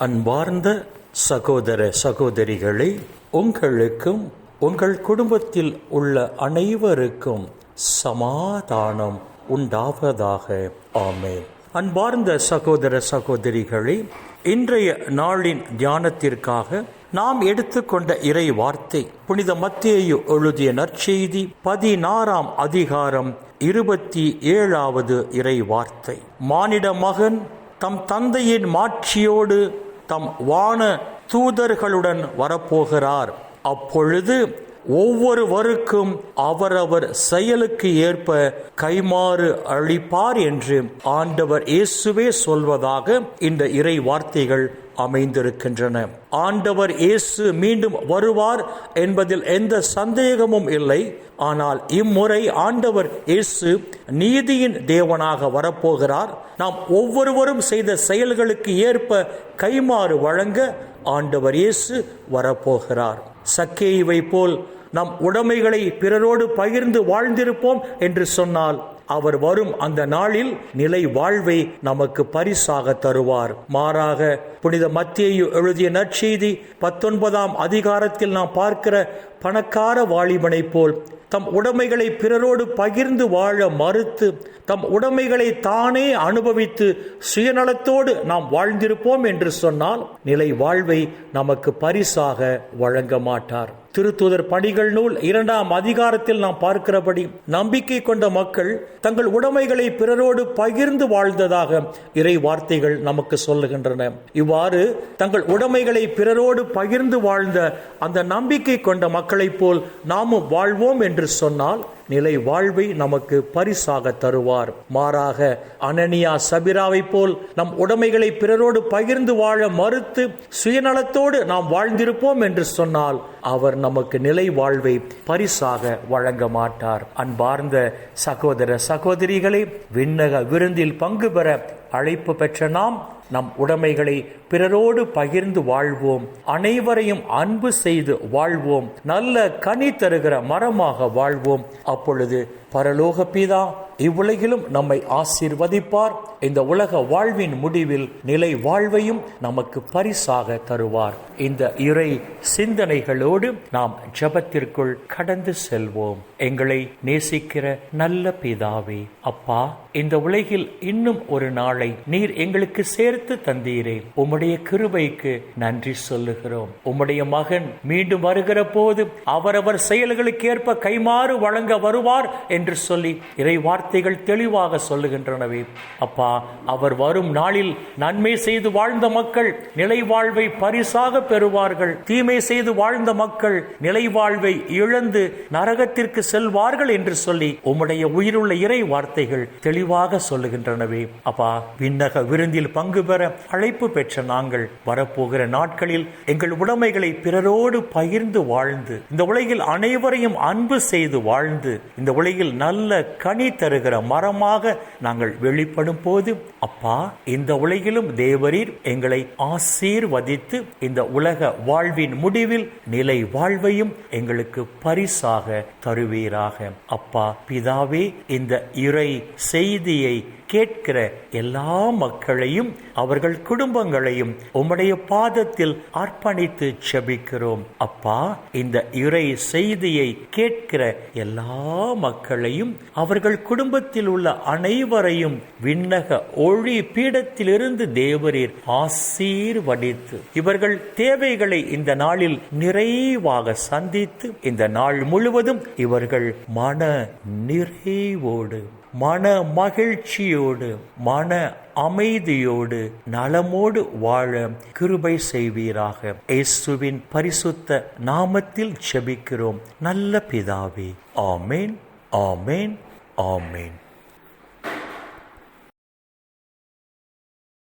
அன்பார்ந்த சகோதர சகோதரிகளே, உங்களுக்கும் உங்கள் குடும்பத்தில் உள்ள அனைவருக்கும் சமாதானம் உண்டாவதாக. ஆமென். அன்பார்ந்த சகோதர சகோதரிகளே, இன்றைய நாளின் தியானத்திற்காக நாம் எடுத்துக்கொண்ட இறை வார்த்தை புனித மத்தேயு எழுதிய நற்செய்தி 16ஆம் அதிகாரம் 27வது இறை வார்த்தை. மானிட மகன் தம் தந்தையின் மாட்சியோடு தம் வான தூதர்களுடன் வரப்போகிறார். அப்பொழுது ஒவ்வொருவருக்கும் அவரவர் செயலுக்கு ஏற்ப கைமாறு அளிப்பார் என்று ஆண்டவர் இயேசுவே சொல்வதாக இந்த இறை வார்த்தைகள் அமைந்திருக்கின்றன. ஆண்டவர் இயேசு மீண்டும் வருவார் என்பதில் எந்த சந்தேகமும் இல்லை. ஆனால் இம்முறை ஆண்டவர் இயேசு நீதியின் தேவனாக வரப்போகிறார். நாம் ஒவ்வொருவரும் செய்த செயல்களுக்கு ஏற்ப கைமாறு வழங்க ஆண்டவர் இயேசு வரப்போகிறார். சக்கேயுவை போல் நம் உடைமைகளை பிறரோடு பகிர்ந்து வாழ்ந்திருப்போம் என்று சொன்னால் அவர் வரும் அந்த நாளில் நிலை வாழ்வை நமக்கு பரிசாக தருவார். மாறாக புனித மத்தேயு எழுதிய நற்செய்தி 19ஆம் அதிகாரத்தில் நாம் பார்க்கிற பணக்கார வாலிபனை போல் தம் உடைமைகளை பிறரோடு பகிர்ந்து வாழ மறுத்து தம் உடைமைகளை தானே அனுபவித்து சுயநலத்தோடு நாம் வாழ்ந்திருப்போம் என்று சொன்னால் நிலை வாழ்வை நமக்கு பரிசாக வழங்க மாட்டார். திருத்தூதர் பணிகள் நூல் 2ஆம் அதிகாரத்தில் நாம் பார்க்கிறபடி நம்பிக்கை கொண்ட மக்கள் தங்கள் உடைமைகளை பிறரோடு பகிர்ந்து வாழ்ந்ததாக இறை வார்த்தைகள் நமக்கு சொல்லுகின்றன. இவ்வாறு தங்கள் உடைமைகளை பிறரோடு பகிர்ந்து வாழ்ந்த அந்த நம்பிக்கை கொண்ட மக்களைப் போல் நாமும் வாழ்வோம் என்று சொன்னால் நிலை வாழ்வை நமக்கு பரிசாக தருவார். மாறாக அனனியா சபிராவை போல் நம் உடைமைகளை பிறரோடு பகிர்ந்து வாழ மறுத்து சுயநலத்தோடு நாம் வாழ்ந்திருப்போம் என்று சொன்னால் அவர் நமக்கு நிலை வாழ்வை பரிசாக வழங்க மாட்டார். அன்பார்ந்த சகோதர சகோதரிகளை, விண்ணக விருந்தில் பங்கு பெற அழைப்பு பெற்ற நாம் நம் உடைமைகளை பிறரோடு பகிர்ந்து வாழ்வோம். அனைவரையும் அன்பு செய்து வாழ்வோம். நல்ல கனி தருகிற மரமாக வாழ்வோம். அப்பொழுது பரலோக பிதா இவ்வுலகிலும் நம்மை ஆசீர்வதிப்பார். இந்த உலக வாழ்வின் முடிவில் நிலை வாழ்வையும் நமக்கு பரிசாக தருவார். இந்த இறை சிந்தனைகளோடு நாம் ஜெபத்திற்குள் கடந்து செல்வோம். எங்களை நேசிக்கிற நல்ல பிதாவே, அப்பா, இந்த உலகில் இன்னும் ஒரு நாளை நீர் எங்களுக்கு சேர்த்து தந்தீரே. உம்முடைய கிருபைக்கு நன்றி சொல்லுகிறோம். உம்முடைய மகன் மீண்டும் வருகிற போது அவரவர் செயல்களுக்கு ஏற்ப கைமாறு வழங்க வருவார் என்று சொல்லி இறை வார்த்தைகள் தெளிவாக சொல்லுகின்றனவே. அப்பா, அவர் வரும் நாளில் நன்மை செய்து வாழ்ந்த மக்கள் நிலை வாழ்வை பரிசாக பெறுவார்கள். தீமை செய்து வாழ்ந்த மக்கள் நிலை வாழ்வை இழந்து நரகத்திற்கு செல்வார்கள் என்று சொல்லி உம்முடைய உயிருள்ள இறை வார்த்தைகள் தெளிவாக சொல்லுகின்றனவே. அப்பா, விண்ணக விருந்தில் பங்கு பெற அழைப்பு பெற்ற நாங்கள் வரப்போகிற நாட்களில் எங்கள் உடைமைகளை பிறரோடு பகிர்ந்து வாழ்ந்து இந்த உலகில் அனைவரையும் அன்பு செய்து வாழ்ந்து இந்த உலகில் நல்ல கனி தருகிற மரமாக நாங்கள் வெளிப்படும் போது அப்பா, இந்த உலகிலும் தேவரீர் எங்களை ஆசீர்வதித்து இந்த உலக வாழ்வின் முடிவில் நிலை வாழ்வையும் எங்களுக்கு பரிசாக தருவீராக. அப்பா பிதாவே, இந்த இறை செய்தியை கேட்கிற எல்லா மக்களையும் அவர்கள் குடும்பங்களையும் உம்முடைய பாதத்தில் அர்ப்பணித்து ஜெபிக்கிறோம். அப்பா, இந்த இறை செய்தியை கேட்கிற எல்லா மக்களையும் அவர்கள் குடும்பத்தில் உள்ள அனைவரையும் விண்ணக ஒளி பீடத்திலிருந்து தேவரீர் ஆசீர்வதித்து இவர்கள் தேவைகளை இந்த நாளில் நிறைவாக சந்தித்து இந்த நாள் முழுவதும் இவர்கள் மன நிறைவோடு, மன மகிழ்ச்சியோடு, மன அமைதியோடு, நலமோடு வாழ கிருபை செய்வீராக. இயேசுவின் பரிசுத்த நாமத்தில் ஜெபிக்கிறோம் நல்ல பிதாவே. ஆமேன், ஆமேன், ஆமேன்.